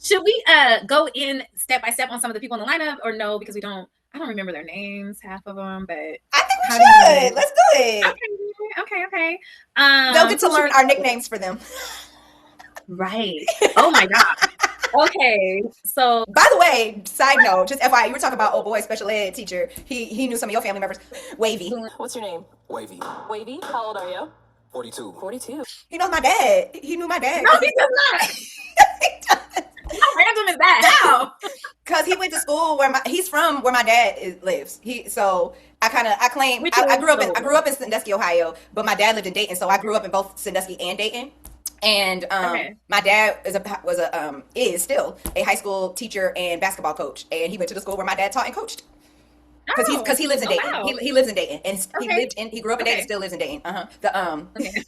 Should we go in step by step on some of the people in the lineup, or no? Because I don't remember their names, half of them. But I think we how do you? should. Let's do it. Okay. They'll get to Who should learn we our start with? nicknames for them. Right. Oh my God. Okay. So By the way, side note, just FYI, you were talking about, oh boy, special ed teacher. He knew some of your family members. Wavy. What's your name? Wavy. Wavy? How old are you? 42. 42. He knows my dad. He knew my dad no, because he does not. How random is that? How? because he went to school where he's from where my dad lives. So I claim Which I one? grew up in Sandusky, Ohio, but my dad lived in Dayton, so I grew up in both Sandusky and Dayton. And Okay. my dad is still a high school teacher and basketball coach, and he went to the school where my dad taught and coached because he lives in Oh Dayton. wow. He lives in Dayton, and Okay. he grew up in Dayton, Okay. still lives in Dayton. The Okay.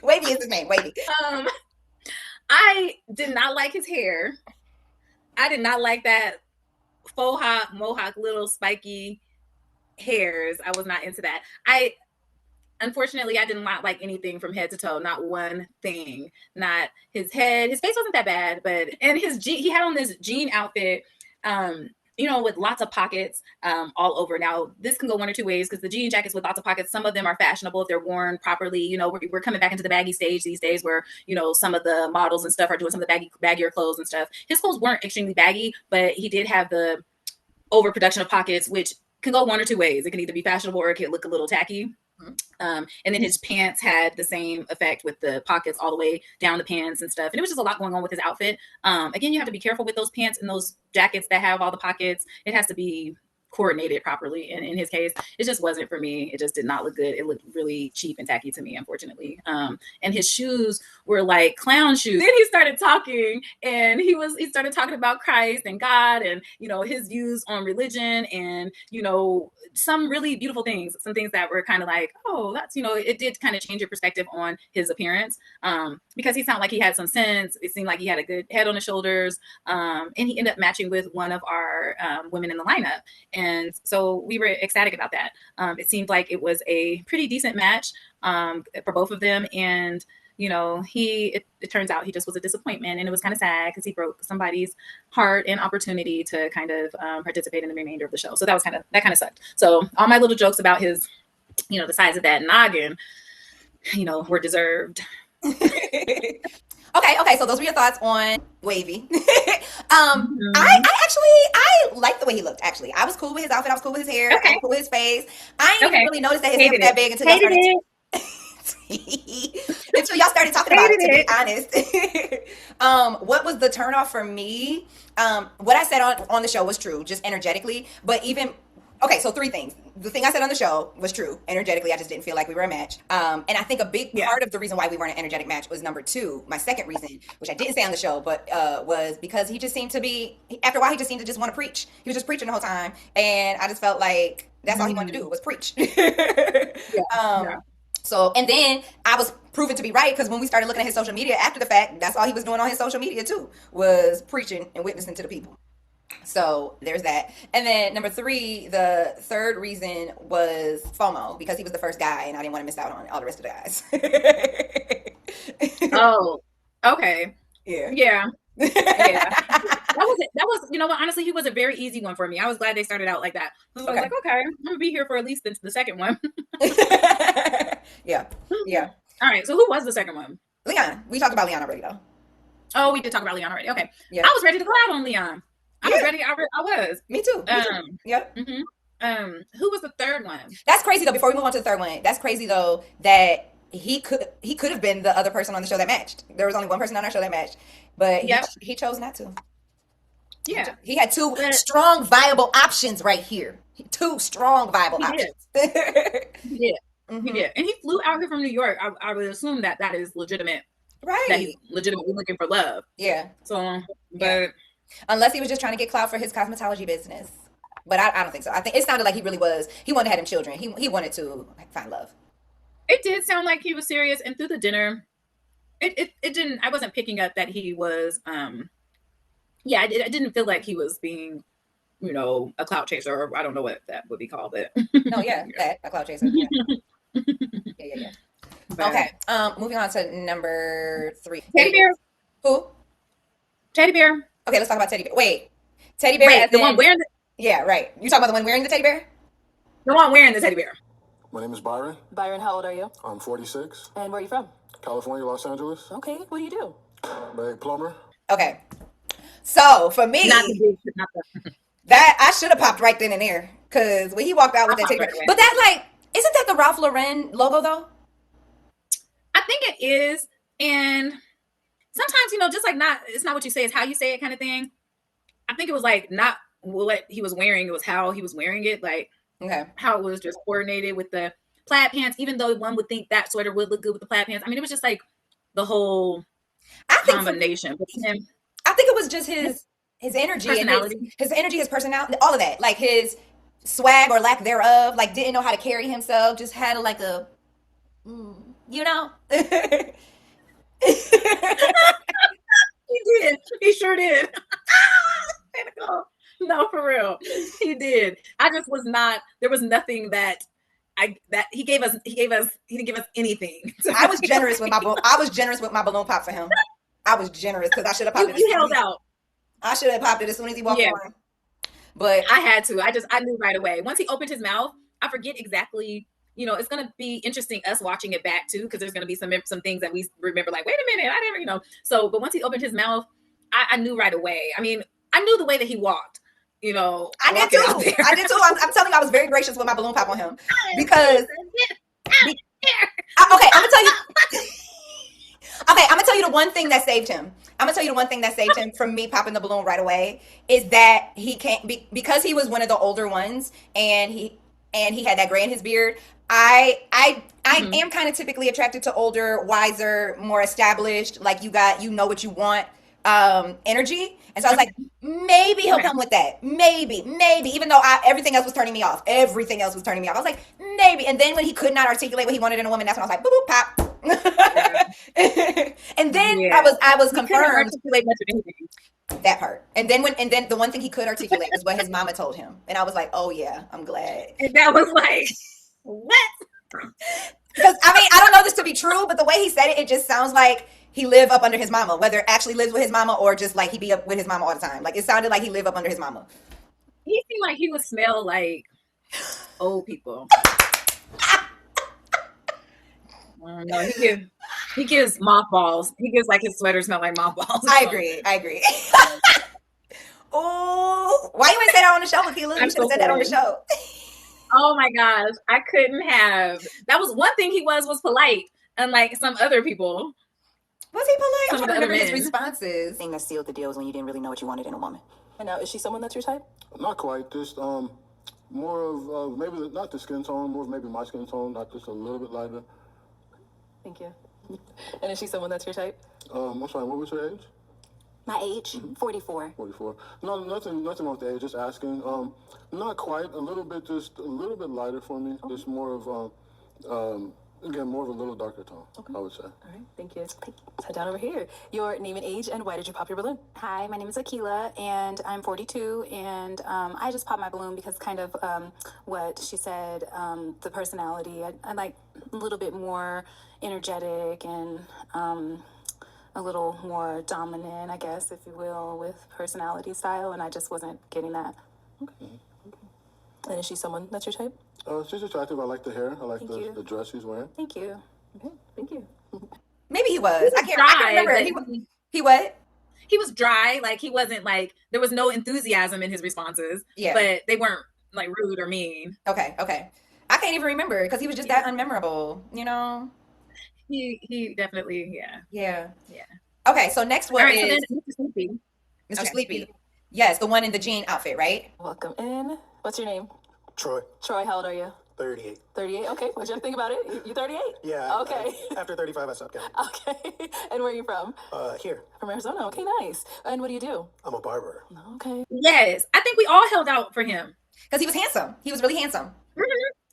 Wavy is his name. Wavy. Um, I did not like his hair. I did not like that faux hawk, mohawk, little spiky hairs. I was not into that. Unfortunately, I did not like anything from head to toe. Not one thing. Not his head. His face wasn't that bad, but and he had on this jean outfit. With lots of pockets all over. Now, this can go one or two ways because the jean jackets with lots of pockets, some of them are fashionable if they're worn properly. We're coming back into the baggy stage these days where, some of the models and stuff are doing some of the baggier clothes and stuff. His clothes weren't extremely baggy, but he did have the overproduction of pockets, which can go one or two ways. It can either be fashionable or it can look a little tacky. And then his pants had the same effect with the pockets all the way down the pants and stuff. And it was just a lot going on with his outfit. Again, you have to be careful with those pants and those jackets that have all the pockets. It has to be coordinated properly. And in his case, it just wasn't for me. It just did not look good. It looked really cheap and tacky to me, unfortunately. And his shoes were like clown shoes. Then he started talking and he started talking about Christ and God and, his views on religion and, some really beautiful things, some things that were kind of like, oh, that's, it did kind of change your perspective on his appearance because he sounded like he had some sense. It seemed like he had a good head on his shoulders. And he ended up matching with one of our women in the lineup. And so we were ecstatic about that. It seemed like it was a pretty decent match for both of them. And it turns out he just was a disappointment, and it was kind of sad because he broke somebody's heart and opportunity to kind of participate in the remainder of the show. So that kind of sucked. So all my little jokes about his, the size of that noggin, were deserved. Okay, so those were your thoughts on Wavy. I liked the way he looked. Actually, I was cool with his outfit. I was cool with his hair. Okay. I was cool with his face. I didn't even really notice that his hair was Hated that it. big until y'all Hated started. it. Until y'all started talking about it, to Hated be honest. What was the turnoff for me? What I said on the show was true, just energetically. But okay, so three things. The thing I said on the show was true. Energetically, I just didn't feel like we were a match. And I think a big part of the reason why we weren't an energetic match was number two. My second reason, which I didn't say on the show, but was because he just seemed to be, after a while, he just seemed to just want to preach. He was just preaching the whole time. And I just felt like that's all he wanted to do was preach. Yeah. So, and then I was proven to be right because when we started looking at his social media after the fact, that's all he was doing on his social media too, was preaching and witnessing to the people. So there's that. And then number three, the third reason was FOMO because he was the first guy and I didn't want to miss out on all the rest of the guys. Oh, okay. Yeah. Yeah. That was, honestly, he was a very easy one for me. I was glad they started out like that. So I was like, okay, I'm gonna be here for at least the second one. Yeah. All right. So who was the second one? Leon. We talked about Leon already though. Oh, we did talk about Leon already. Okay. Yeah. I was ready to go out on Leon. I was ready. I was. Me too. Yep. Who was the third one? That's crazy though. Before we move on to the third one, that's crazy though that he could have been the other person on the show that matched. There was only one person on our show that matched, but he chose not to. Yeah. He had two strong, viable options right here. Two strong, viable options. He did. He did. And he flew out here from New York. I would assume that is legitimate. Right. That he's legitimately looking for love. Yeah. So, but unless he was just trying to get clout for his cosmetology business. But I don't think so. I think it sounded like he really was. He wanted to have him children. He wanted to find love. It did sound like he was serious. And through the dinner, it didn't. I wasn't picking up that he was. I didn't feel like he was being, a clout chaser, or I don't know what that would be called. But no, a clout chaser. Yeah. Okay. Moving on to number three. Teddy Bear. Who? Teddy Bear. Okay, let's talk about teddy bear. Wait, teddy bear Wait, as the one in wearing the, yeah, right. You talking about the one wearing the teddy bear? the one wearing the teddy bear. My name is Byron. Byron, how old are you? I'm 46. And where are you from? California, Los Angeles. Okay, what do you do? I'm a plumber. Okay. So for me, Not the big, not the. that I should have popped right then and there because when he walked out I with that popped teddy bear, right away. but that like isn't that the Ralph Lauren logo though? I think it is, and sometimes just like not. It's not what you say; it's how you say it, kind of thing. I think it was like not what he was wearing; it was how he was wearing it, like Okay. how it was just coordinated with the plaid pants. Even though one would think that sweater would look good with the plaid pants, I mean, it was just like the whole I think combination. But him, I think it was just his energy and personality. his energy, his personality, all of that, like his swag or lack thereof. Like didn't know how to carry himself. Just had like a, you know. He did. He sure did. No, for real. He did. I just was not. There was nothing that he gave us. He didn't give us anything. I was generous with my balloon pop for him. I was generous because I should have popped it. You held out. I should have popped it as soon as he walked on. But I had to. I knew right away. Once he opened his mouth, I forget exactly. It's going to be interesting us watching it back too, because there's going to be some things that we remember. Like, wait a minute, I never. So, but once he opened his mouth, I knew right away. I mean, I knew the way that he walked. I did too. I did too. I'm telling you, I was very gracious with my balloon pop on him because. Okay, I'm gonna tell you. Okay, I'm gonna tell you the one thing that saved him. I'm gonna tell you the one thing that saved him from me popping the balloon right away is that he can't because he was one of the older ones and he had that gray in his beard. I am kind of typically attracted to older, wiser, more established, like you know what you want energy. And so I was like, maybe he'll come with that. Maybe, even though everything else was turning me off. Everything else was turning me off. I was like, maybe. And then when he could not articulate what he wanted in a woman, that's when I was like, boop, boop, pop. And then I was confirmed Articulate much of anything. that part. And then the one thing he could articulate was what his mama told him. And I was like, oh yeah, I'm glad. And that was like, what? Because I don't know this to be true, but the way he said it, it just sounds like he lived up under his mama, whether it actually lives with his mama or just like he be up with his mama all the time. Like it sounded like he lived up under his mama. He seemed like he would smell like old people. No, he gives mothballs. He gives like his sweater smell like mothballs. I agree. Oh, why you ain't say that on the show, Akilah? You should have said that on the show. Oh my gosh, I couldn't have. That was one thing he was polite, unlike some other people. Was he polite? I'm Some trying to of the remember his other men. responses. The thing that sealed the deal is when you didn't really know what you wanted in a woman. And now, is she someone that's your type? Not quite. Just more of maybe not the skin tone, more of maybe my skin tone, not just a little bit lighter. Thank you. And is she someone that's your type? I'm sorry. What was your age? My age, 44. 44. No, nothing wrong with the age. Just asking. Not quite. Just a little bit lighter for me. Just more of again, more of a little darker tone. I would say. All right, thank you. Let's head down over here. Your name and age, and why did you pop your balloon? Hi, my name is Akilah, and I'm 42, and I just popped my balloon because kind of what she said, the personality. I like a little bit more energetic and a little more dominant, I guess, if you will, with personality style, and I just wasn't getting that. Okay. And is she someone that's your type? She's attractive. I like the hair. I like Thank the dress she's wearing. Thank you. Okay, thank you. Maybe he was. I can't remember. He what? He was dry. Like he wasn't like there was no enthusiasm in his responses. Yeah. But they weren't like rude or mean. Okay. I can't even remember because he was just that unmemorable, He definitely, yeah. Okay, so next one All right, is so then Mr. Sleepy. Mr. Sleepy. Yes, the one in the jean outfit, right? Welcome in. What's your name? Troy, Troy, how old are you? 38. 38? Okay, what you think about it? You 38? Yeah. Okay. After 35, I stopped counting. Okay. And where are you from? Here, From Arizona. Okay, nice. And what do you do? I'm a barber. Okay. Yes, I think we all held out for him. Because he was handsome. He was really handsome. And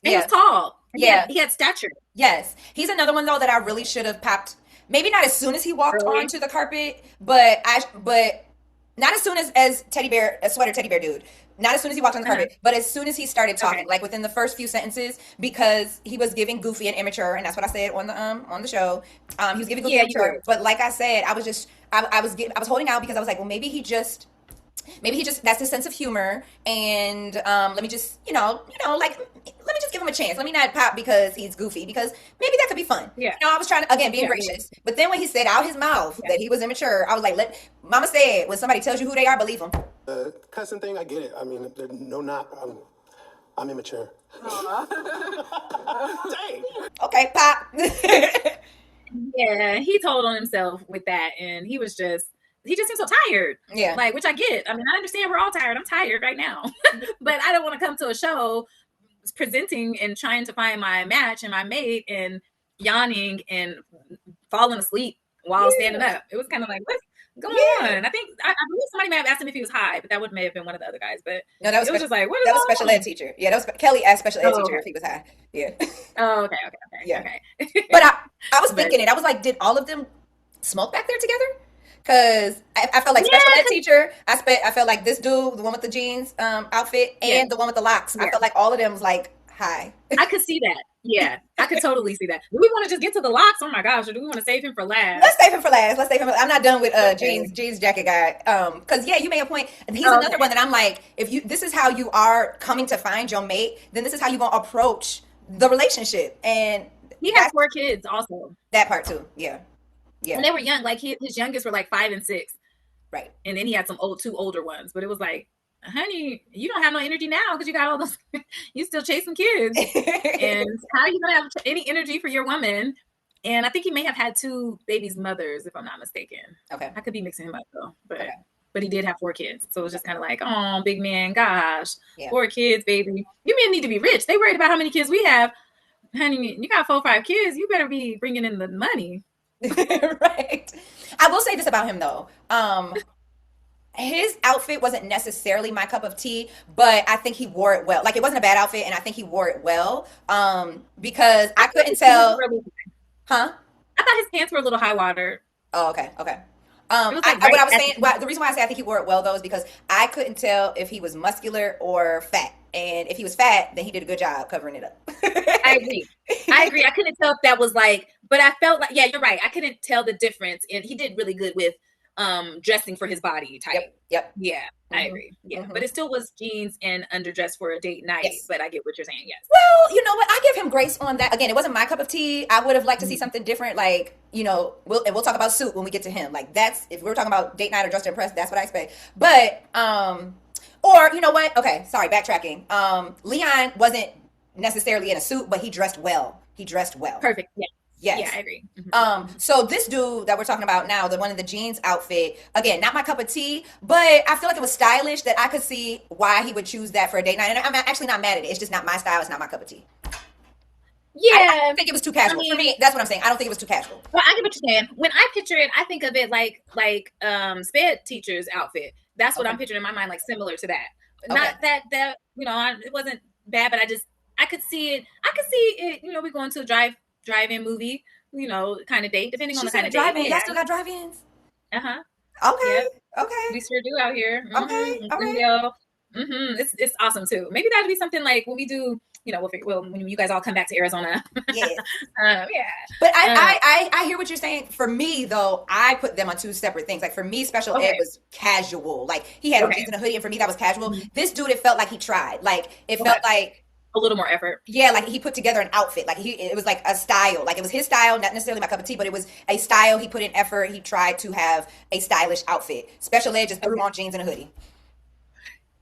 Yeah. he was tall. And Yeah. he had stature. Yes. He's another one though that I really should have popped. Maybe not as soon as he walked Really? onto the carpet, but not as soon as sweater teddy bear dude. Not as soon as he walked on the carpet, but as soon as he started talking, Okay. like within the first few sentences, because he was giving goofy and immature, and that's what I said on the show. He was giving goofy Yeah, and you immature, did. but like I said, I was holding out because I was like, well, maybe he just that's his sense of humor, and let me just like let me just give him a chance. Let me not pop because he's goofy, because maybe that could be fun. Yeah. I was trying to, again, being Yeah. gracious, but then when he said out his mouth Yeah. that he was immature, I was like, let Mama said, when somebody tells you who they are, believe them. The cussing thing, I get it. I mean, I'm immature. Dang. Okay, pop. Yeah, he told on himself with that, and he just seems so tired. Yeah. Like, which I get. I mean, I understand we're all tired. I'm tired right now, but I don't want to come to a show presenting and trying to find my match and my mate and yawning and falling asleep while standing up. It was kind of like, what's going on? I believe somebody may have asked him if he was high, but that may have been one of the other guys. But No, that was it was just like, what is that was going special on? ed teacher. Yeah, that was Kelly asked special ed Oh, teacher okay. if he was high. Yeah. Oh, okay. Yeah. Okay. But I was But- thinking it. I was like, did all of them smoke back there together? Because I felt like Yeah, special ed teacher. I felt like this dude, the one with the jeans outfit, and Yeah. the one with the locks. I Yeah. felt like all of them was like high. I could see that. Yeah, I could totally see that. Do we want to just get to the locks? Oh my gosh, or do we want to save him for last? Let's save him for last. I'm not done with Okay. jeans jacket guy. Because yeah, you made a point. And he's Oh, another one that I'm like, this is how you are coming to find your mate, then this is how you gonna approach the relationship. And He has 4 kids also, that part too. Yeah. Yeah. and they were young. Like his youngest were like 5 and 6, Right. and then he had some 2 older ones. But it was like, honey, you don't have no energy now because you got all those. You still chasing kids, and how are you gonna have any energy for your woman? And I think he may have had 2 babies' mothers, if I'm not mistaken. Okay. I could be mixing him up though, but Okay. but he did have 4 kids, so it was just kind of like, oh, big man, gosh, Yeah. 4 kids, baby. You men need to be rich. They worried about how many kids we have, honey. You got 4, 5 kids. You better be bringing in the money. Right. I will say this about him though. His outfit wasn't necessarily my cup of tea, but I think he wore it well. Like, it wasn't a bad outfit, and I think he wore it well. Because I couldn't tell. Huh? I thought his pants were a little high water. Oh, okay. Okay. It was like What I was right saying, the reason why I say I think he wore it well though is because I couldn't tell if he was muscular or fat. And if he was fat, then he did a good job covering it up. I agree. I couldn't tell if that was like, but I felt like, yeah, you're right. I couldn't tell the difference, and he did really good with dressing for his body type. Yep. Yeah, I Mhm. agree. Yeah, Mhm. but it still was jeans and underdress for a date night. Yes. But I get what you're saying. Yes. Well, you know what? I give him grace on that. Again, it wasn't my cup of tea. I would have liked to see something different. Like, we'll talk about suit when we get to him. Like, that's, if we're talking about date night or dress to impress, that's what I expect. But or you know what? Okay, sorry, backtracking. Leon wasn't necessarily in a suit, but he dressed well. Perfect. Yeah. Yes. Yeah, I agree. Mhm. So this dude that we're talking about now, the one in the jeans outfit, again, not my cup of tea, but I feel like it was stylish, that I could see why he would choose that for a date night. And I'm actually not mad at it. It's just not my style. It's not my cup of tea. Yeah. I think it was too casual. I mean- For me, that's what I'm saying. I don't think it was too casual. Well, I get what you're saying. When I picture it, I think of it like sped teacher's outfit. That's what Okay. I'm picturing in my mind, like similar to that. Okay. Not that it wasn't bad, but I could see it. We going to a drive-in movie, kind of date, depending on the kind of drive-in. date. Y'all still got drive-ins? Uh-huh. Okay. Okay. We sure do out here. Okay, all right. Video. It's awesome too. Maybe that'd be something like when we do, when you guys all come back to Arizona. Yes. Yeah. But I hear what you're saying. For me, though, I put them on 2 separate things. Like, for me, special ed Okay. was casual. Like, he had Okay. jeans and a hoodie, and for me, that was casual. This dude, it felt like he tried. Like, it Okay. felt like, A little more effort. yeah, like he put together an outfit. Like, it was like a style. Like, it was his style, not necessarily my cup of tea, but it was a style. He put in effort. He tried to have a stylish outfit. Special ed just threw on jeans and a hoodie.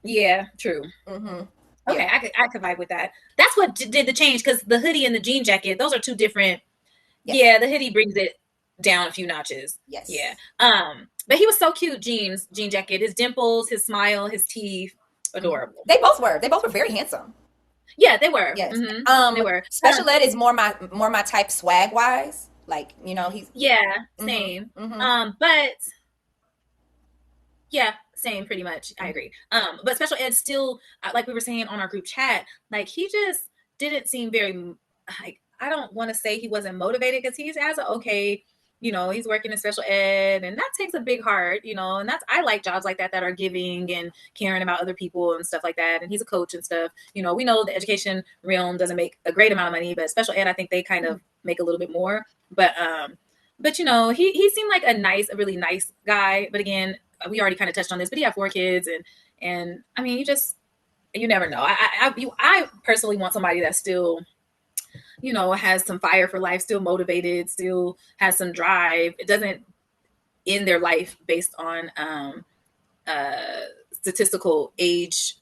Yeah, true. Mm-hmm. Okay, Yeah. I could vibe with that. That's what did the change, because the hoodie and the jean jacket, those are 2 different. Yes. Yeah, the hoodie brings it down a few notches. Yes. Yeah. But he was so cute. Jean jacket, his dimples, his smile, his teeth, adorable. They both were very handsome. Yeah, they were. Yes. Mhm. They were. Special ed is more my type swag wise. Like, he's Yeah, Mhm. same. Mhm. But yeah, same pretty much. I agree. But special ed still, like we were saying on our group chat, like he just didn't seem very, like, I don't want to say he wasn't motivated, because he has an okay he's working in special ed, and that takes a big heart, and I like jobs like that are giving and caring about other people and stuff like that. And he's a coach and stuff. We know the education realm doesn't make a great amount of money, but special ed, I think they kind of make a little bit more. But he seemed like a really nice guy. But again, we already kind of touched on this, but he had 4 kids, and I mean, you never know. I personally want somebody that's still, has some fire for life, still motivated, still has some drive. It doesn't end their life based on statistical age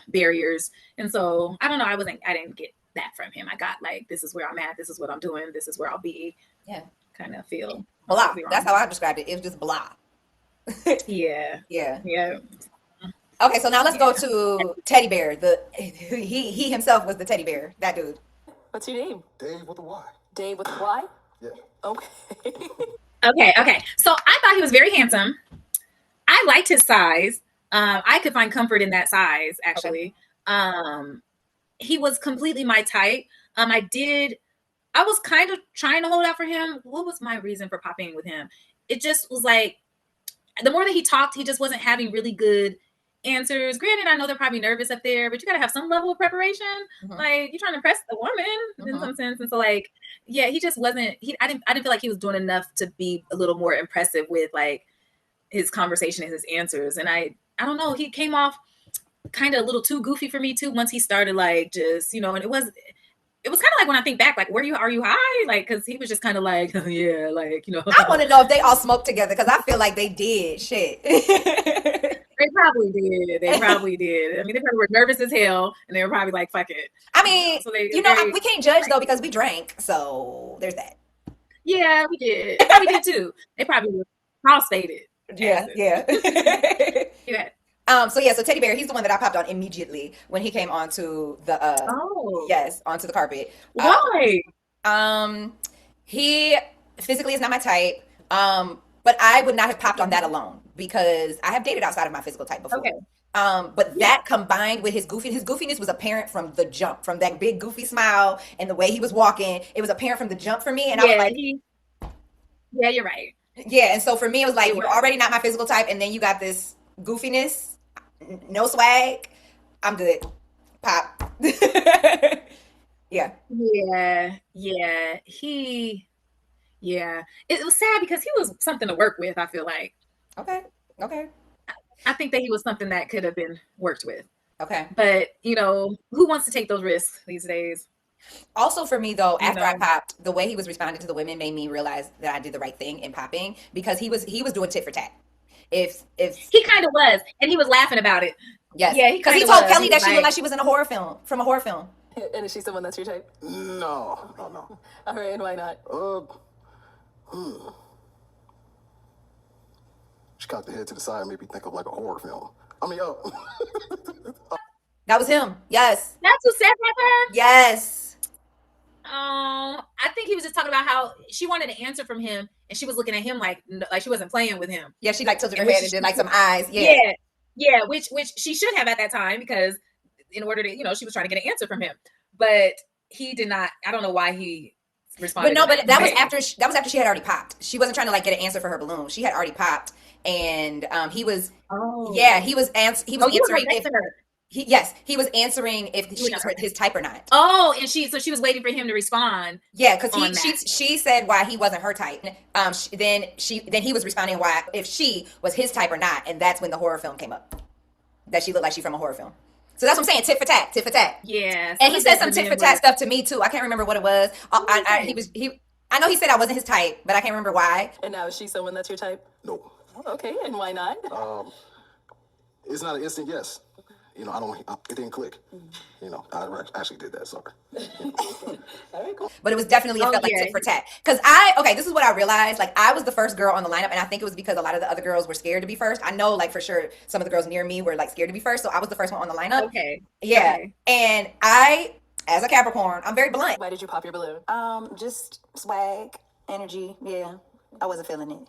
barriers. And so I don't know. I didn't get that from him. I got like, this is where I'm at. This is what I'm doing. This is where I'll be. Yeah. Kind of feel. Blah. That's how I described it. It was just blah. Yeah. Yeah. Okay, so now let's go to Teddy Bear. He himself was the teddy bear. That dude. What's your name? Dave with a Y. Dave with a Y? Yeah. Okay. Okay. So I thought he was very handsome. I liked his size. I could find comfort in that size, actually. Okay. He was completely my type. I was kind of trying to hold out for him. What was my reason for popping with him? It just was like, the more that he talked, he just wasn't having really good answers. Granted, I know they're probably nervous up there, but you got to have some level of preparation. Mm-hmm. Like, you're trying to impress the woman in some sense. And so, like, yeah, he just wasn't, I didn't feel like he was doing enough to be a little more impressive with, like, his conversation and his answers. And I don't know, he came off kind of a little too goofy for me too, once he started, like, just, and it was kind of like, when I think back, like, are you high? Like, because he was just kind of like, yeah, like, I want to know if they all smoked together, because I feel like they did. Shit. They probably did. I mean, they probably were nervous as hell, and they were probably like, fuck it. I mean, we can't judge, though, because we drank, so there's that. Yeah, we did. We did, too. They probably were cross-faded. Yeah. Yeah. So Teddy Bear, he's the one that I popped on immediately when he came onto the onto the carpet. Why? He physically is not my type. But I would not have popped on that alone, because I have dated outside of my physical type before. Okay. But that combined with his goofiness was apparent from the jump, from that big goofy smile and the way he was walking. It was apparent from the jump for me, and I was like, yeah, you're right. Yeah, and so for me, it was like, you're already not my physical type, and then you got this goofiness, no swag. I'm good. Pop. Yeah. Yeah. It was sad because he was something to work with, I feel like. Okay. I think that he was something that could have been worked with. Okay. But, who wants to take those risks these days? Also for me, though, after I popped, the way he was responding to the women made me realize that I did the right thing in popping, because he was doing tit for tat. If he kind of was, and he was laughing about it. Yes. Yeah, because he told Kelly that she looked like she was in a horror film, from a horror film. And is she someone that's your type? No. All right, and why not? She cocked the head to the side and made me think of like a horror film. I mean, that was him. Yes. That's who said that? Yes. I think he was just talking about how she wanted an answer from him, and she was looking at him like she wasn't playing with him. Yeah, she like tilted her head and did like some eyes. Yeah, which she should have at that time, because in order to, she was trying to get an answer from him, but he did not. I don't know why he responded. But that was after she had already popped. She wasn't trying to like get an answer for her balloon. She had already popped, and he was. Oh. Yeah, he was answering if. He was answering if she was his type or not. Oh, and she was waiting for him to respond. Yeah, because she said why he wasn't her type. Then he was responding why if she was his type or not, and that's when the horror film came up. That she looked like she from a horror film. So that's what I'm saying, tit for tat. Yeah. And he said some tit for tat stuff to me too. I can't remember what it was. I know he said I wasn't his type, but I can't remember why. And now is she someone that's your type? No. Okay, and why not? It's not an instant yes. It didn't click. I actually did that, sorry. All right, cool. But it was definitely, it felt like tit for tat. Because this is what I realized. Like, I was the first girl on the lineup, and I think it was because a lot of the other girls were scared to be first. I know, like, for sure, some of the girls near me were, like, scared to be first, so I was the first one on the lineup. Okay. Yeah. Okay. And I, as a Capricorn, I'm very blunt. Why did you pop your balloon? Just swag, energy. Yeah, I wasn't feeling it.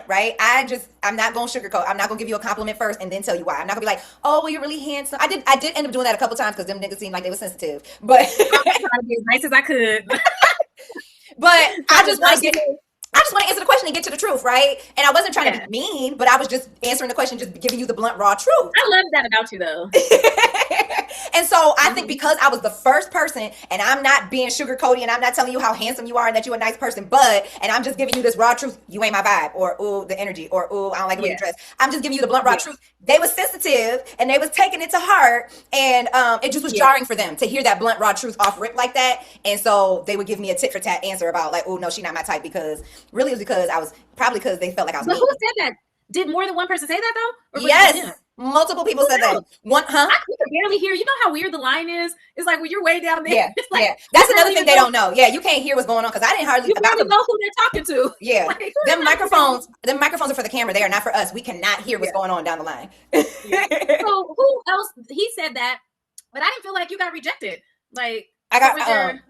Right? I'm not going to sugarcoat. I'm not going to give you a compliment first and then tell you why. I'm not going to be like, oh, well, you're really handsome. I did end up doing that a couple times because them niggas seemed like they were sensitive. But I was trying to be as nice as I could. But I just want to I just want to answer the question and get to the truth, right? And I wasn't trying to be mean, but I was just answering the question, just giving you the blunt, raw truth. I love that about you, though. And so I think because I was the first person, and I'm not being sugarcoaty, and I'm not telling you how handsome you are and that you're a nice person, and I'm just giving you this raw truth, you ain't my vibe, or ooh, the energy, or ooh, I don't like the way you dress. I'm just giving you the blunt, raw truth. They was sensitive, and they was taking it to heart, and it just was jarring for them to hear that blunt, raw truth off rip like that. And so they would give me a tit for tat answer about like, oh no, she not my type, because really it was because I was probably because they felt like I was. But who said that? Did more than one person say that though? Or yes. Multiple people said that. One, I can barely hear. You know how weird the line is? It's like when you're way down there. Yeah, it's like, that's another thing they don't know. Yeah, you can't hear what's going on because I didn't hardly. You barely know who they're talking to. Yeah, like, them microphones are for the camera. They are not for us. We cannot hear what's going on down the line. So who else? He said that, but I didn't feel like you got rejected. Like I got.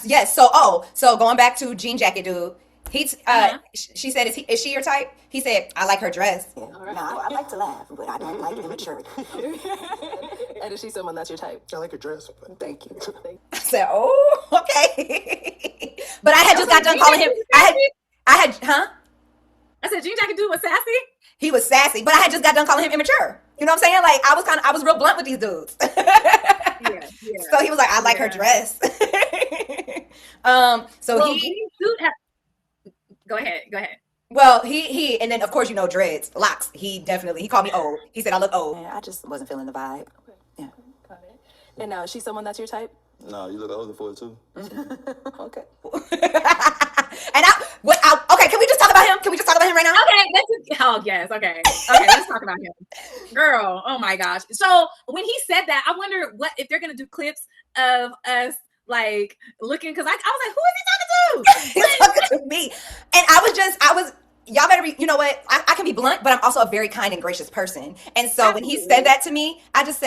Yes. So going back to jean jacket dude. She said, is she your type? He said, I like her dress. Yeah. No, I like to laugh, but I don't like the immaturity. And is she someone that's your type? I like her dress. But... Thank you. I said, oh, okay. But I had just got done calling him. I said, jean jacket dude was sassy. He was sassy, but I had just got done calling him immature. You know what I'm saying? Like I was real blunt with these dudes. So he was like, I like her dress. Go ahead. Well, he, and then of course, dreads, locks. He called me old. He said I look old. Yeah, I just wasn't feeling the vibe. Yeah. Got it. And now, is she someone that's your type? No, you look older for it too. Okay. Okay, can we just talk about him? Can we just talk about him right now? Okay, let's talk about him. Girl, oh my gosh. So when he said that, I wonder if they're gonna do clips of us like looking, because I was like, who is he talking to? He's talking to me. And y'all better be, you know what? I can be blunt, but I'm also a very kind and gracious person. And so when he said that to me, I just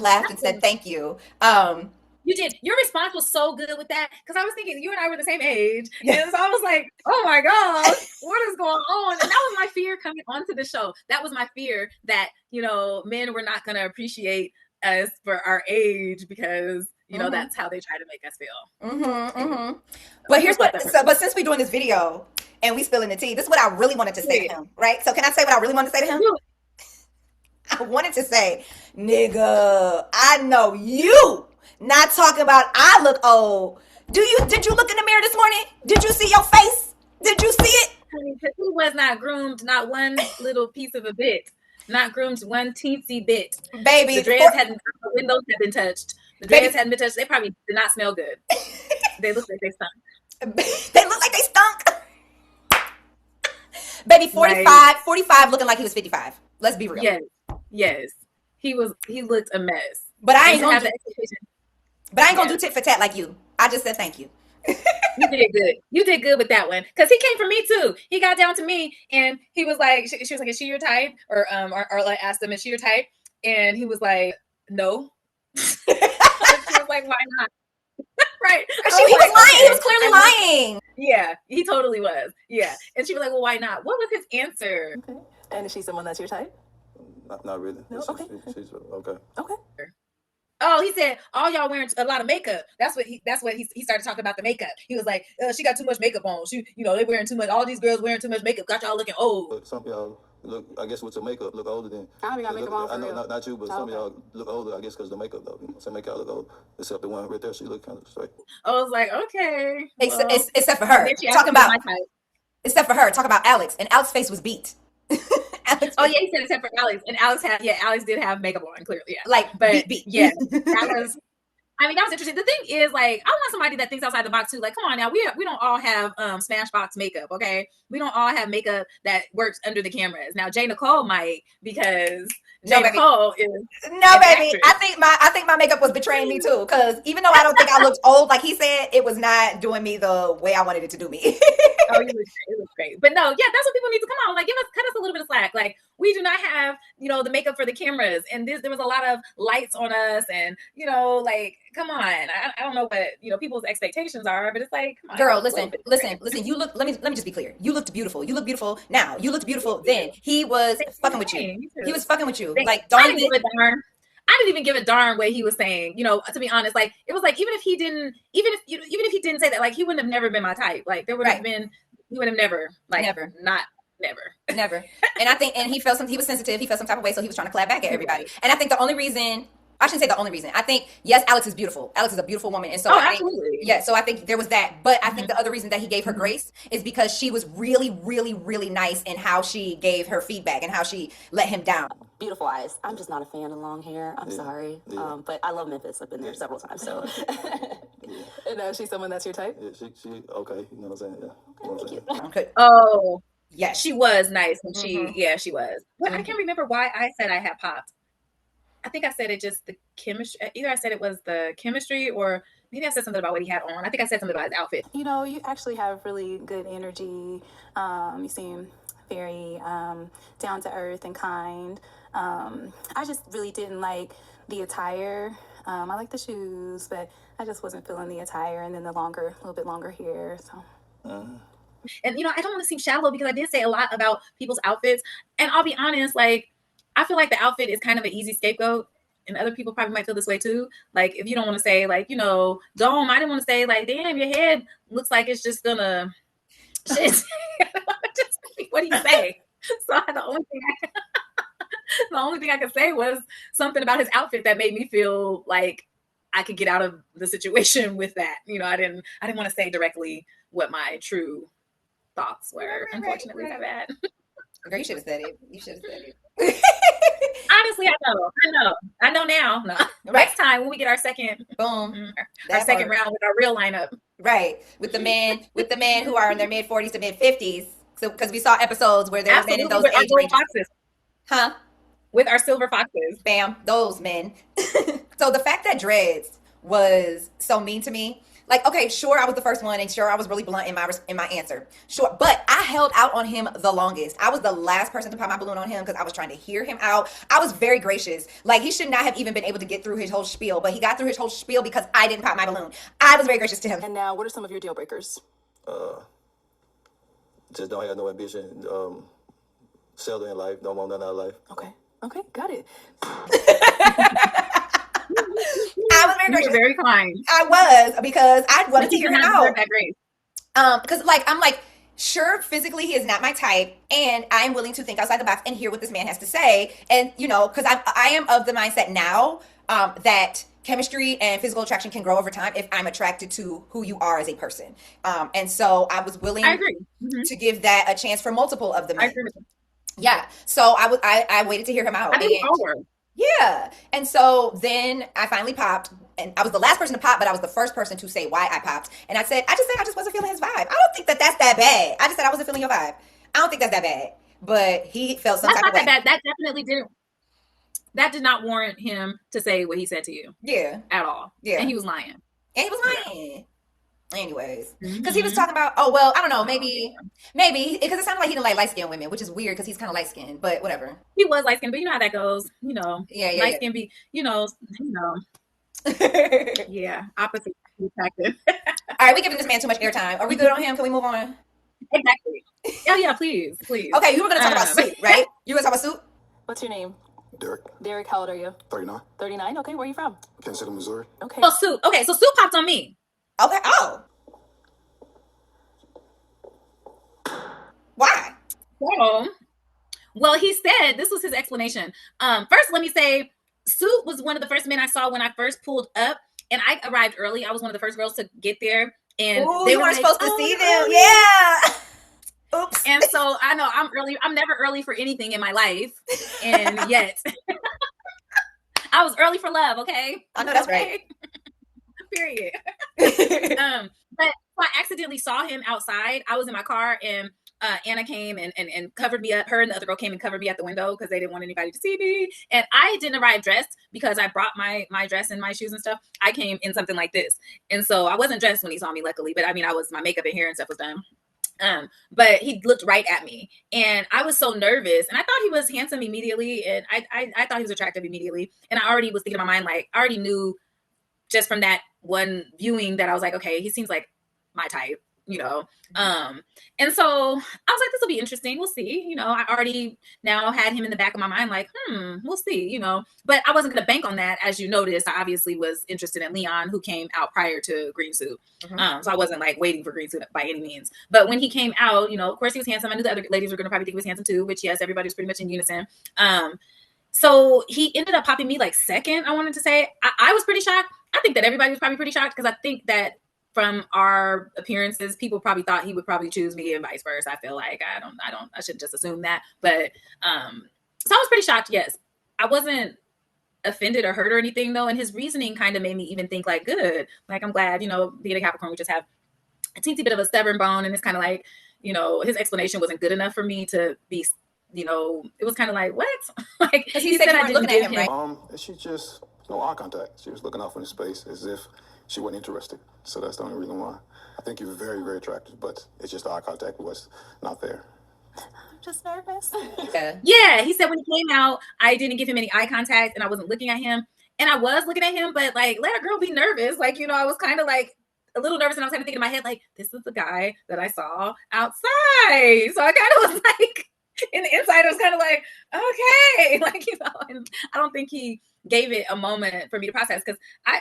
laughed and said, thank you. You did. Your response was so good with that, because I was thinking you and I were the same age. And so I was like, oh my gosh, what is going on? And that was my fear coming onto the show. That was my fear that, men were not going to appreciate us for our age because, that's how they try to make us feel. But but since we're doing this video and we spilling the tea, this is what I really wanted to say to him, right? So can I say what I really wanted to say to him? I wanted to say, nigga, I know you not talking about I look old. Did you look in the mirror this morning? Did you see your face? Did you see it? He was not groomed, not one little piece of a bit. Not groomed one teensy bit. Baby, the windows had been touched. The dreads hadn't been touched. They probably did not smell good. They look like they stunk. They look like they stunk. Baby, 45 looking like he was 55. Let's be real. Yes. He looked a mess. But I ain't gonna do tit for tat like you. I just said thank you. You did good. You did good with that one, because he came for me too. He got down to me and he was like, she was like, is she your type? Or like asked him, is she your type? And he was like, no. She was like, why not? Right. He was lying. He was clearly lying. Yeah, he totally was. Yeah. And she was like, well, why not? What was his answer? Okay. And is she someone that's your type? Not really. No? Okay. She's okay. Okay. Oh, he said all y'all wearing a lot of makeup. That's what he started talking about the makeup. He was like, she got too much makeup on. She, they wearing too much. All these girls wearing too much makeup. Got y'all looking old. But some of y'all look, I guess, with your makeup, look older than. I don't even got makeup on. I know not you, but some of y'all look older. I guess because the makeup though. Some make y'all look old. Except the one right there, she look kind of straight. I was like, okay. Except for her. Except for her. Talk about Alex, and Alex's face was beat. Oh yeah, he said except for Alex, and Alex did have makeup on, clearly, yeah. Like, but beat. Yeah, that was interesting. The thing is, like, I want somebody that thinks outside the box too. Like, come on now, we don't all have Smashbox makeup, okay? We don't all have makeup that works under the cameras. Now, J Nycole might, because J Nycole is baby. I think my makeup was betraying me too, because even though I don't think I looked old, like he said, it was not doing me the way I wanted it to do me. Oh, it was great. But no, yeah, that's what people need to come on. Like, cut us a little bit of slack. Like, we do not have, the makeup for the cameras. And there was a lot of lights on us. And, like, come on. I don't know what, people's expectations are, but it's like, come on. Girl, listen. You look, let me just be clear. You looked beautiful. You look beautiful now. You looked beautiful then. He was fucking with you. He was fucking with you. Like, I didn't even give a darn what he was saying. To be honest, like, it was like, even if he didn't say that, like, he wouldn't have never been my type. Like, there would have been he would have never, like, Never. not never. Never. And I think, and he felt he was sensitive. He felt some type of way, so he was trying to clap back at everybody. And I think the only reason, I shouldn't say the only reason. I think, yes, Alex is beautiful. Alex is a beautiful woman. And so I think, absolutely. yeah, so I think there was that. But I think the other reason that he gave her grace is because she was really, really, really nice in how she gave her feedback and how she let him down. Beautiful eyes. I'm just not a fan of long hair. I'm sorry. But I love Memphis. I've been there several times. So, and she's someone that's your type? Yeah, she okay. You know what I'm saying? Yeah. You know what I'm saying? Okay. Oh, Yes. she was nice. And she was. But I can't remember why I said I had popped. I think I said it just the chemistry. Either I said it was the chemistry, or maybe I said something about what he had on. I think I said something about his outfit. You know, you actually have really good energy. You seem very down to earth and kind. I just really didn't like the attire. I like the shoes, but I just wasn't feeling the attire, and then the little bit longer hair. So. And, you know, I don't want to seem shallow because I did say a lot about people's outfits. And I'll be honest, like, I feel like the outfit is kind of an easy scapegoat. And other people probably might feel this way too. Like, if you don't want to say, like, you know, Dome, I didn't want to say, like, damn, your head looks like it's just gonna shit. What do you say? So the only thing I could say was something about his outfit that made me feel like I could get out of the situation with that. You know, I didn't want to say directly what my true thoughts were. Unfortunately, that bad. Girl, you should have said it. You should have said it. Honestly, I know now. No. Right. Next time when we get our second Boom. our second round with our real lineup. Right. With the men who are in their mid 40s to mid 50s. So because we saw episodes where there were men in those with age our ranges. foxes. Huh? With our silver foxes. Bam, those men. So the fact that Dreads was so mean to me, like, okay, sure, I was the first one, and sure, I was really blunt in my answer. Sure, but I held out on him the longest. I was the last person to pop my balloon on him because I was trying to hear him out. I was very gracious. Like, he should not have even been able to get through his whole spiel, but he got through his whole spiel because I didn't pop my balloon. I was very gracious to him. And now, what are some of your deal breakers? Just don't have no ambition. Settle in life. Don't want nothing out of life. Okay, got it. I was very You gracious. were very kind. I was, because I wanted to hear him out. That grace. Because I'm like, sure, physically he is not my type, and I am willing to think outside the box and hear what this man has to say. And you know, because I am of the mindset now that chemistry and physical attraction can grow over time if I'm attracted to who you are as a person. And so I was willing I agree. to give that a chance for multiple of the men. I agree with you. Yeah. So I waited to hear him out. I think we all were. Yeah. And so then I finally popped, and I was the last person to pop, but I was the first person to say why I popped. And I said I just wasn't feeling his vibe. I don't think that's that bad. I just said I wasn't feeling your vibe. I don't think that's that bad. But he felt some That's type not of way. that bad. That definitely didn't. That did not warrant him to say what he said to you Yeah. at all. Yeah. And he was lying. And he was lying. Anyways, because he was talking about, oh, well, I don't know, maybe, because it sounded like he didn't like light-skinned women, which is weird because he's kind of light-skinned, but whatever. He was light skinned, but you know how that goes. You know, Yeah. light skin be, you know, yeah, opposite attractive. All right, we're giving this man too much airtime. Are we good on him? Can we move on? Exactly. Oh yeah, please. Okay, you were going to talk about suit, right? You were going to talk about suit? What's your name? Derek, How old are you? 39, 39. Okay, where are you from? Kansas City, Missouri. Okay. So Sue. Okay, so Sue popped on me. Okay. Oh. Why? So, well, he said this was his explanation. First, let me say, Sue was one of the first men I saw when I first pulled up, and I arrived early. I was one of the first girls to get there, and Ooh, they you were weren't like, supposed to "Oh, see you're them. early." Yeah. Oops. And so I know I'm early. I'm never early for anything in my life, and yet I was early for love. Okay, I know that's right. Period. But so I accidentally saw him outside. I was in my car, and Anna came and covered me up. Her and the other girl came and covered me at the window because they didn't want anybody to see me. And I didn't arrive dressed because I brought my dress and my shoes and stuff. I came in something like this, and so I wasn't dressed when he saw me, luckily. But I mean, my makeup and hair and stuff was done. But he looked right at me, and I was so nervous, and I thought he was handsome immediately, and I thought he was attractive immediately, and I already was thinking in my mind, like, I already knew just from that one viewing that I was like, okay, he seems like my type. you know. And so I was like, this will be interesting. We'll see. You know, I already now had him in the back of my mind, like, we'll see, you know. But I wasn't going to bank on that. As you noticed, I obviously was interested in Leon, who came out prior to Green Suit. So I wasn't like waiting for Green Suit by any means. But when he came out, you know, of course he was handsome. I knew the other ladies were going to probably think he was handsome too, which yes, everybody was pretty much in unison. So he ended up popping me like second, I wanted to say. I was pretty shocked. I think that everybody was probably pretty shocked because I think that from our appearances, people probably thought he would probably choose me and vice versa. I feel like I shouldn't just assume that. But so I was pretty shocked, yes. I wasn't offended or hurt or anything though. And his reasoning kind of made me even think like, good. Like, I'm glad, you know, being a Capricorn, we just have a teensy bit of a stubborn bone. And it's kind of like, you know, his explanation wasn't good enough for me to be, you know, it was kind of like, what? Like, he said I didn't looking at him, right? She just, no eye contact. She was looking off into space as if she wasn't interested. So that's the only reason why. I think you're very, very attractive, but it's just the eye contact was not there. I'm just nervous. Yeah, he said when he came out, I didn't give him any eye contact and I wasn't looking at him. And I was looking at him, but like, let a girl be nervous. Like, you know, I was kind of like a little nervous and I was kind of thinking in my head, like, this is the guy that I saw outside. So I kind of was like, in the inside, I was kind of like, okay, like, you know, and I don't think he gave it a moment for me to process because I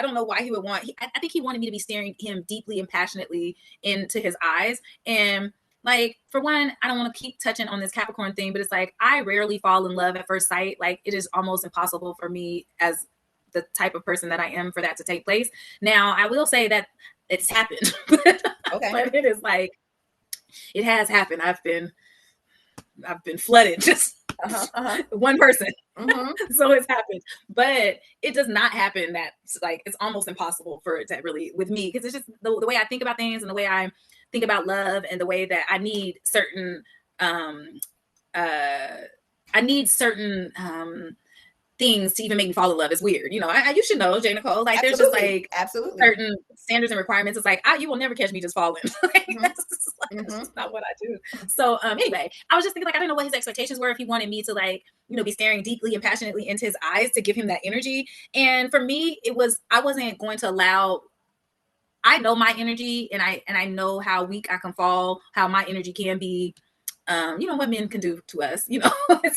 don't know why he would want. I think he wanted me to be staring him deeply and passionately into his eyes. And like, for one, I don't want to keep touching on this Capricorn thing, but it's like I rarely fall in love at first sight. Like, it is almost impossible for me as the type of person that I am for that to take place. Now, I will say that it's happened, Okay. but it is like it has happened. I've been flooded, just one person. So it's happened, but it does not happen that like it's almost impossible for it to really with me because it's just the way I think about things and the way I think about love and the way that I need certain things to even make me fall in love is weird. You know, you should know, J Nycole, like there's just like certain standards and requirements. It's like, you will never catch me just falling. Like, that's just not what I do. So anyway, I was just thinking like, I don't know what his expectations were if he wanted me to like, you know, be staring deeply and passionately into his eyes to give him that energy. And for me, I wasn't going to allow, I know my energy and I know how weak I can fall, how my energy can be. You know what men can do to us, you know.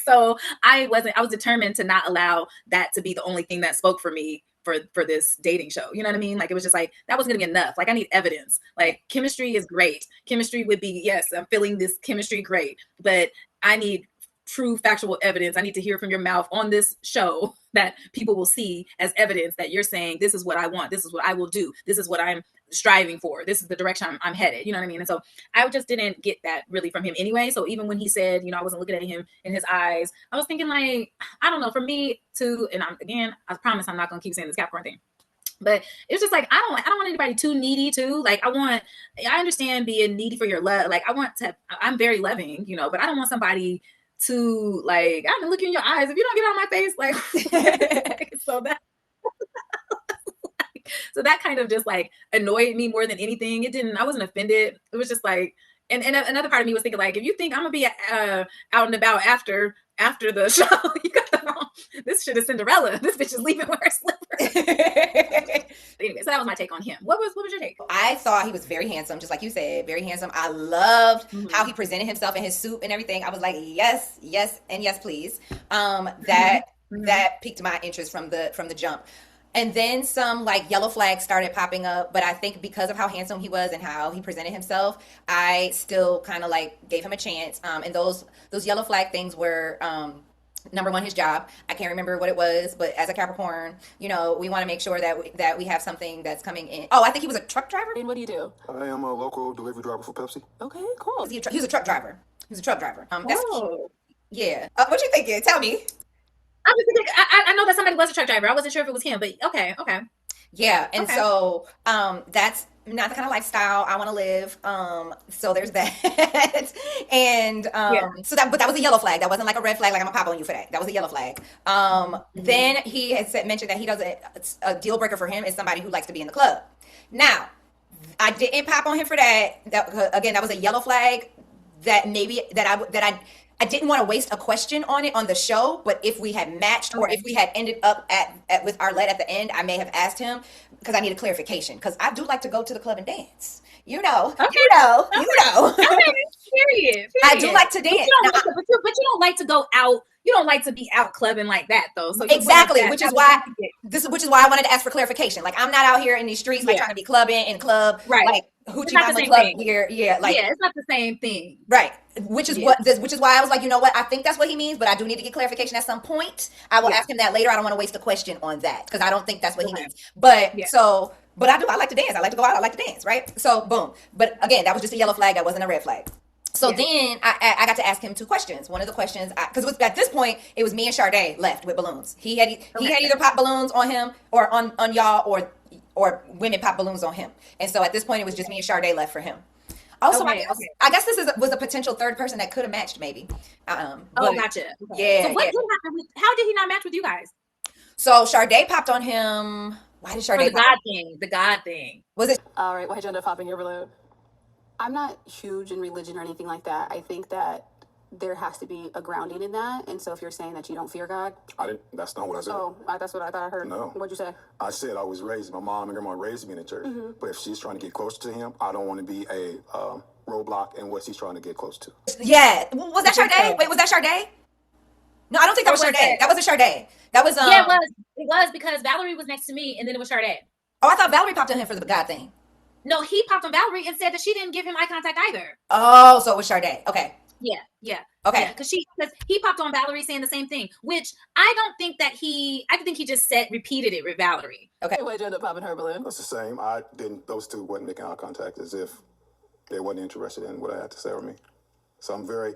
So I was determined to not allow that to be the only thing that spoke for me for this dating show. You know what I mean? Like, it was just like that wasn't gonna be enough. Like, I need evidence. Like, chemistry is great. Chemistry would be, yes, I'm feeling this chemistry great, but I need true factual evidence. I need to hear from your mouth on this show that people will see as evidence that you're saying, this is what I want. This is what I will do. This is what I'm striving for. This is the direction I'm headed. You know what I mean? And so I just didn't get that really from him anyway. So even when he said, you know, I wasn't looking at him in his eyes, I was thinking like, I don't know, for me too. And I promise I'm not going to keep saying this Capricorn thing. But it's just like, I don't want anybody too needy too. Like, I understand being needy for your love. Like, I'm very loving, you know, but I don't want somebody to like, I can look in your eyes if you don't get out of my face, like so that kind of just like annoyed me more than anything. I wasn't offended. It was just like, and another part of me was thinking like, if you think I'm gonna be out and about after the show, you got the wrong. This shit is Cinderella. This bitch is leaving with her slippers. Anyway, so that was my take on him. What was your take? I thought he was very handsome, just like you said, very handsome. I loved how he presented himself in his suit and everything. I was like, yes, and yes, please. That piqued my interest from the jump. And then some like yellow flags started popping up, but I think because of how handsome he was and how he presented himself, I still kind of like gave him a chance. And those yellow flag things were number one, his job. I can't remember what it was, but as a Capricorn, you know, we want to make sure that we have something that's coming in. Oh, I think he was a truck driver. And what do you do? I am a local delivery driver for Pepsi. Okay, cool. He was a truck driver. Yeah. What you thinking? Tell me. I was thinking, I know that somebody was a truck driver. I wasn't sure if it was him, but okay. Yeah, and so that's not the kind of lifestyle I want to live. So there's that. And so that was a yellow flag. That wasn't like a red flag, like I'm gonna pop on you for that. That was a yellow flag. Then he had mentioned that he doesn't, a deal breaker for him is somebody who likes to be in the club. Now, I didn't pop on him for that. That again, that was a yellow flag that maybe that I didn't want to waste a question on it on the show, but if we had matched or if we had ended up at with Arlette at the end, I may have asked him because I needed clarification because I do like to go to the club and dance. You know, Okay. you know, you know. Okay, period. I do like to But dance. you, don't like to, but you don't like to go out. You don't like to be out clubbing like that, though. So Exactly, which is why I wanted to ask for clarification. Like, I'm not out here in these streets like trying to be clubbing in club, right? Like hoochie mama club here, like it's not the same thing, right? Which is which is why I was like, you know what? I think that's what he means, but I do need to get clarification at some point. I will ask him that later. I don't want to waste a question on that because I don't think that's what he means. But but I do. I like to dance. I like to go out. I like to dance, right? So boom. But again, that was just a yellow flag. That wasn't a red flag. So then I got to ask him 2 questions. One of the questions, because at this point, it was me and Sade left with balloons. He had either popped balloons on him or on y'all or women pop balloons on him. And so at this point, it was just me and Sade left for him. Also, I guess this was a potential third person that could have matched maybe. Gotcha. Yeah. So what did happen how did he not match with you guys? So Sade popped on him. Why did Sade pop? The God thing. Was it? All right, why'd you end up popping your balloon? I'm not huge in religion or anything like that. I think that there has to be a grounding in that. And so if you're saying that you don't fear God. That's not what I said. Oh, that's what I thought I heard. No. What'd you say? I said I was raised, my mom and grandma raised me in the church. But if she's trying to get closer to him, I don't want to be a roadblock in what she's trying to get close to. Yeah. Was that Sade? Wait, was that Sade? No, I don't think that was Sade. That wasn't Sade. That was Yeah, it was because Valerie was next to me and then it was Sade. Oh, I thought Valerie popped on him for the God thing. No, he popped on Valerie and said that she didn't give him eye contact either. Oh, so it was Sade. Okay. Yeah. Okay. Because he popped on Valerie saying the same thing, which I don't think that I think he just repeated it with Valerie. Okay. Why'd you end up popping her balloon? That's the same. Those two wasn't making eye contact as if they wasn't interested in what I had to say or me. So I'm very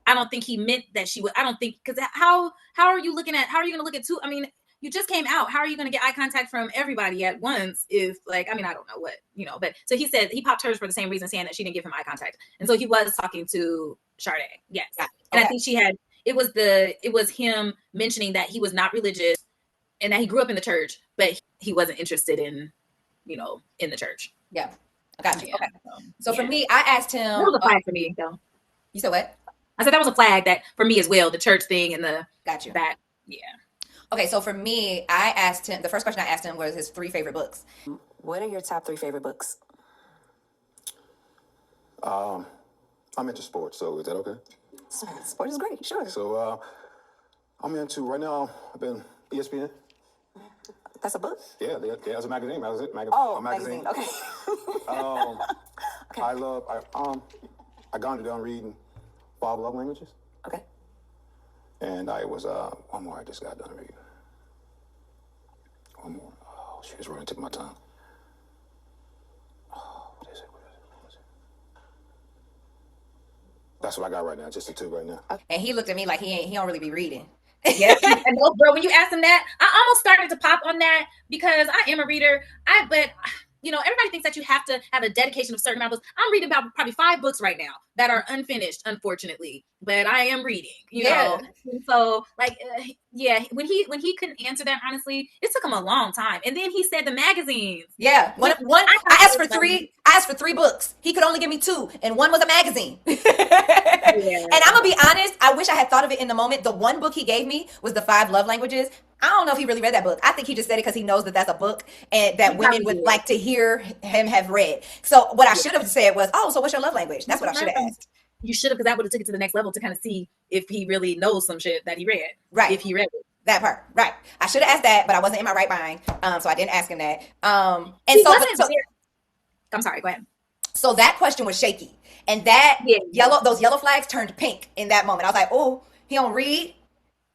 I don't think he meant that she would. I don't think because how are you going to look at two? I mean, you just came out. How are you going to get eye contact from everybody at once? If I don't know what, but so he said he popped hers for the same reason, saying that she didn't give him eye contact. And so he was talking to Sade. Yes. Okay. And I think it was him mentioning that he was not religious and that he grew up in the church, but he wasn't interested in, in the church. Yeah. I got you. Okay. So for me, I asked him. That was a flag for me, though. You said what? I said that was a flag that for me as well, the church thing and the. Got you. That, yeah. Okay, so for me, I asked him, the first question I asked him was his 3 favorite books. What are your top 3 favorite books? I'm into sports, so is that okay? Sport is great, sure. So I'm into, right now, I've been ESPN. That's a book? Yeah, it's a magazine. Magazine, okay. Okay. I got done reading 5 love languages. Okay. And I was, one more I just got done reading. One more. Oh, shit, it's running to my tongue. Oh, what is it? That's what I got right now, just the 2 right now. And he looked at me like he don't really be reading. Yeah, and bro, when you asked him that, I almost started to pop on that because I am a reader. But everybody thinks that you have to have a dedication of certain amount of books. I'm reading about probably 5 books right now that are unfinished, unfortunately. But I am reading, you know. And so, when he couldn't answer that, honestly, it took him a long time. And then he said the magazines. Yeah, one. I asked for 3. I asked for 3 books. He could only give me 2, and 1 was a magazine. And I'm gonna be honest. I wish I had thought of it in the moment. The 1 book he gave me was the 5 love languages. I don't know if he really read that book. I think he just said it because he knows that that's a book and that women would like to hear him have read. So what I should have said was, "Oh, so what's your love language?" That's what I should have asked. You should have, because that would have took it to the next level to kind of see if he really knows some shit that he read. Right. If he read it. That part. Right. I should have asked that, but I wasn't in my right mind. So I didn't ask him that. And I'm sorry, go ahead. So that question was shaky. And that those yellow flags turned pink in that moment. I was like, oh, he don't read.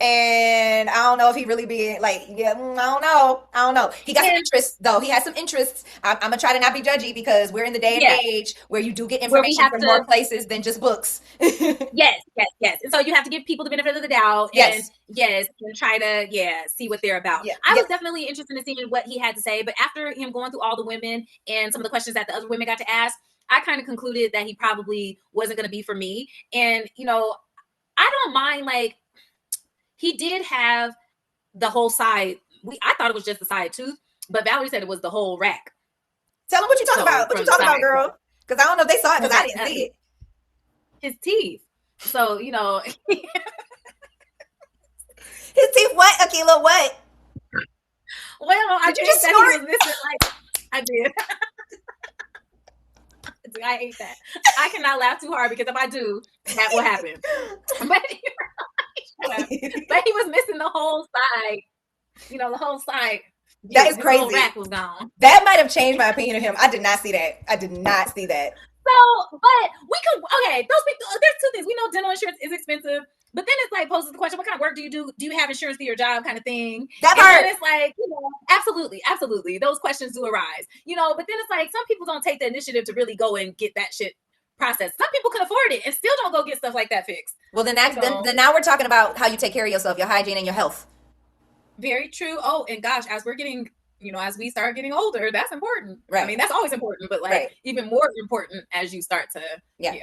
And I don't know if he really be like, I don't know. He got some interests, though. He has some interests. I'm going to try to not be judgy because we're in the day and age where you do get information from more places than just books. Yes. And so you have to give people the benefit of the doubt. And and try to, see what they're about. Yeah. I was definitely interested in seeing what he had to say. But after him going through all the women and some of the questions that the other women got to ask, I kind of concluded that he probably wasn't going to be for me. And, I don't mind, he did have the whole side. I thought it was just the side tooth, but Valerie said it was the whole rack. Tell them what you talking about. What you talking about, girl? Because I don't know if they saw it because I didn't see it. his teeth. So, you know, His teeth what, Akilah? What? well, I Did you think just that snort? he was missing like I did. I hate that. I cannot laugh too hard because if I do, that will happen. But, but he was missing the whole side. You know, the whole side. That is His whole crazy. rack was gone. That might have changed my opinion of him. I did not see that. I did not see that. So, but we could, okay, those people, there's two things. We know dental insurance is expensive, but then it's like poses the question, what kind of work do you do? Do you have insurance for your job kind of thing? That And part. then it's like, you know, absolutely. Those questions do arise, you know, but then it's like some people don't take the initiative to really go and get that shit processed. Some people can afford it and still don't go get stuff like that fixed. Well, then then now we're talking about how you take care of yourself, your hygiene and your health. Very true. Oh, and gosh, as we're getting, you know, as we start getting older, that's important. Right. I mean, that's always important, but like even more important as you start to, yeah.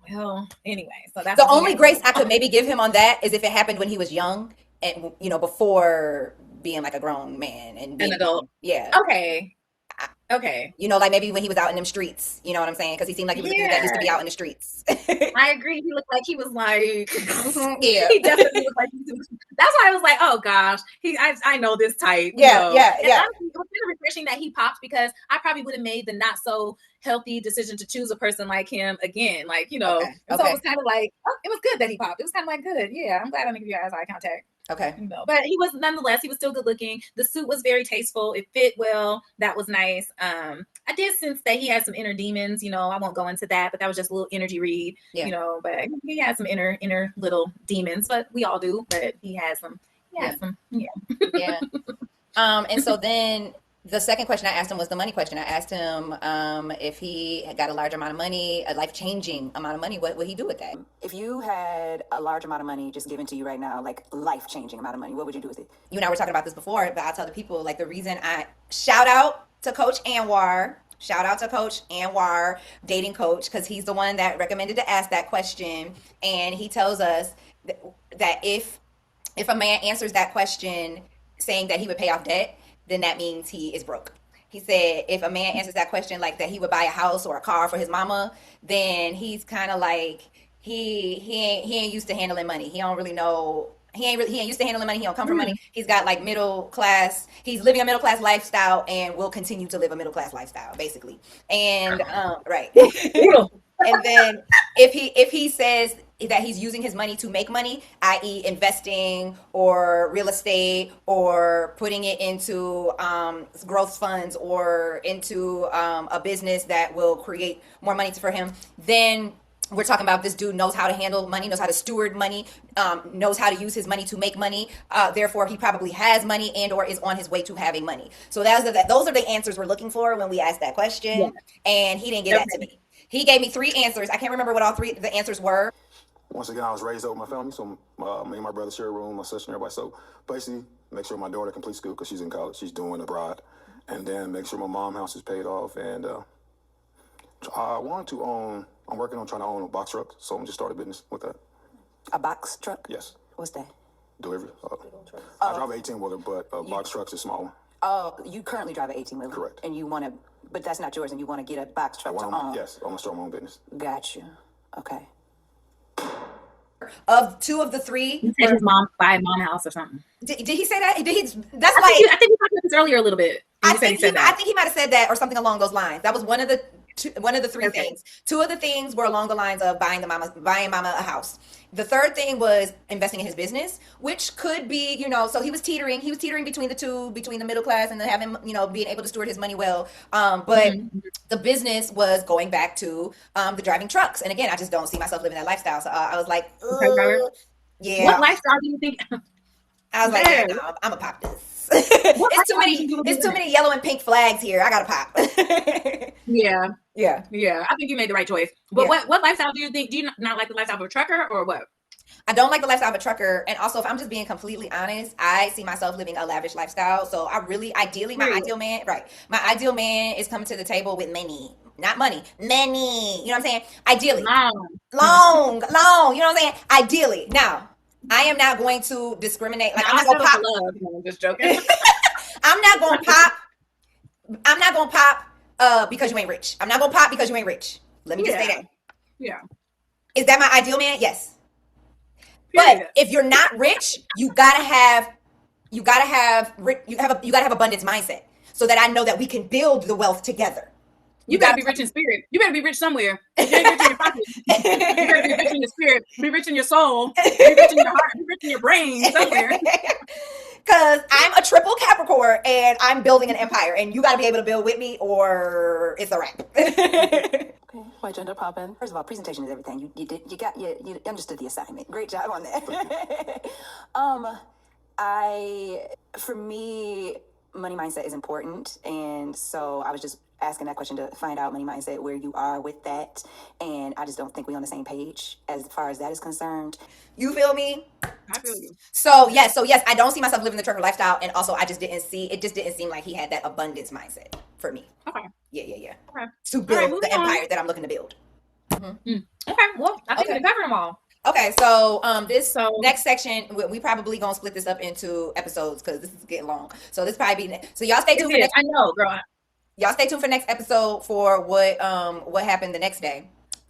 Well, anyway, so that's the only grace I could maybe give him on that is if it happened when he was young and, you know, before being like a grown man and being an adult. Yeah. Okay. You know, like maybe when he was out in them streets, you know what I'm saying? Because he seemed like he was a dude that used to be out in the streets. I agree. He looked like he was like, yeah. He definitely looked like that's why I was like, oh gosh, I know this type. Yeah, you know? yeah. It was kind of refreshing that he popped because I probably would have made the not so healthy decision to choose a person like him again. Like, you know, so it was kind of like, oh, it was good that he popped. It was kind of like, good. Yeah, I'm glad I didn't give you guys eye contact. Okay. You know, but he was nonetheless, he was still good looking. The suit was very tasteful. It fit well. That was nice. I did sense that he had some inner demons, you know, I won't go into that, but that was just a little energy read, you know, but he had some inner little demons, but we all do, but he has some, yeah. And so then the second question I asked him was the money question. I asked him if he got a large amount of money, a life-changing amount of money, what would he do with that? If you had a large amount of money just given to you right now, like life-changing amount of money, what would you do with it? You and I were talking about this before, but I'll tell the people, like, the reason I shout out to Coach Anwar, dating coach, because he's the one that recommended to ask that question. And he tells us that if a man answers that question saying that he would pay off debt, then that means he is broke. He said if a man answers that question like that he would buy a house or a car for his mama, then he's kind of like he ain't used to handling money. He don't really know. He ain't used to handling money. He don't come from money. He's got like middle class. He's living a middle class lifestyle and will continue to live a middle class lifestyle, basically. And right. And then if he says that he's using his money to make money, i.e. investing or real estate or putting it into growth funds or into a business that will create more money for him, then we're talking about this dude knows how to handle money, knows how to steward money, knows how to use his money to make money. Therefore, he probably has money and or is on his way to having money. So those are the answers we're looking for when we ask that question. Yeah. And he didn't give that to me. He gave me 3 answers. I can't remember what all 3 the answers were. Once again, I was raised up with my family, so me and my brother share a room, my sister and everybody. So basically, make sure my daughter completes school because she's in college. She's doing abroad. And then make sure my mom's house is paid off. And I'm working on trying to own a box truck, so I'm just started business with that. A box truck? Yes. What's that? Delivery. I drive an 18-wheeler, but box truck's a small one. Oh, you currently drive an 18-wheeler? Correct. And you want to, but that's not yours, and you want to get a box truck to own? Yes, I want to start my own business. Got you. Okay. Of 2 of the 3, he said his mom buy a mom house or something. Did he say that? I think we talked about this earlier a little bit. I think he might have said that or something along those lines. That was one of the 3 things. 2 of the things were along the lines of buying mama a house. The third thing was investing in his business, which could be, you know, so he was teetering between the two, between the middle class and then having, you know, being able to steward his money well. But the business was going back to the driving trucks. And again, I just don't see myself living that lifestyle. So I was like, yeah. What lifestyle do you think? I was like, yeah, no, I'm gonna pop this. It's too many yellow and pink flags here. I gotta pop. Yeah. I think you made the right choice. But what lifestyle do you think? Do you not like the lifestyle of a trucker or what? I don't like the lifestyle of a trucker. And also, if I'm just being completely honest, I see myself living a lavish lifestyle. So my ideal man is coming to the table with money. Not money, money. You know what I'm saying? Ideally. Long. You know what I'm saying? Ideally. Now, I am not going to discriminate. Like, I'm not going to pop. I'm just joking. I'm not going to pop because you ain't rich. I'm not going to pop because you ain't rich. Let me just say that. Yeah. Is that my ideal man? Yes. Period. But if you're not rich, you gotta have abundance mindset, so that I know that we can build the wealth together. You better be rich in spirit. You better be rich somewhere. If you ain't rich in your pocket, you better be rich in your spirit. Be rich in your soul. Be rich in your heart. Be rich in your brain somewhere. Because I'm a triple Capricorn and I'm building an empire, and you got to be able to build with me, or it's a wrap. Okay, white gender poppin'. First of all, presentation is everything. You understood the assignment. Great job on that. For me, money mindset is important, and so I was just asking that question to find out money mindset, where you are with that, and I just don't think we're on the same page as far as that is concerned. You feel me? I feel you. So yes, I don't see myself living the trucker lifestyle, and also it just didn't seem like he had that abundance mindset for me. Okay. Yeah. Okay. To build moving the empire on. that I'm looking to build. Okay. Well, I think we covered them all. Okay, so So- next section, we probably gonna split this up into episodes because this is getting long. So this probably be so y'all stay tuned for next. I know, girl. Y'all stay tuned for next episode for what happened the next day.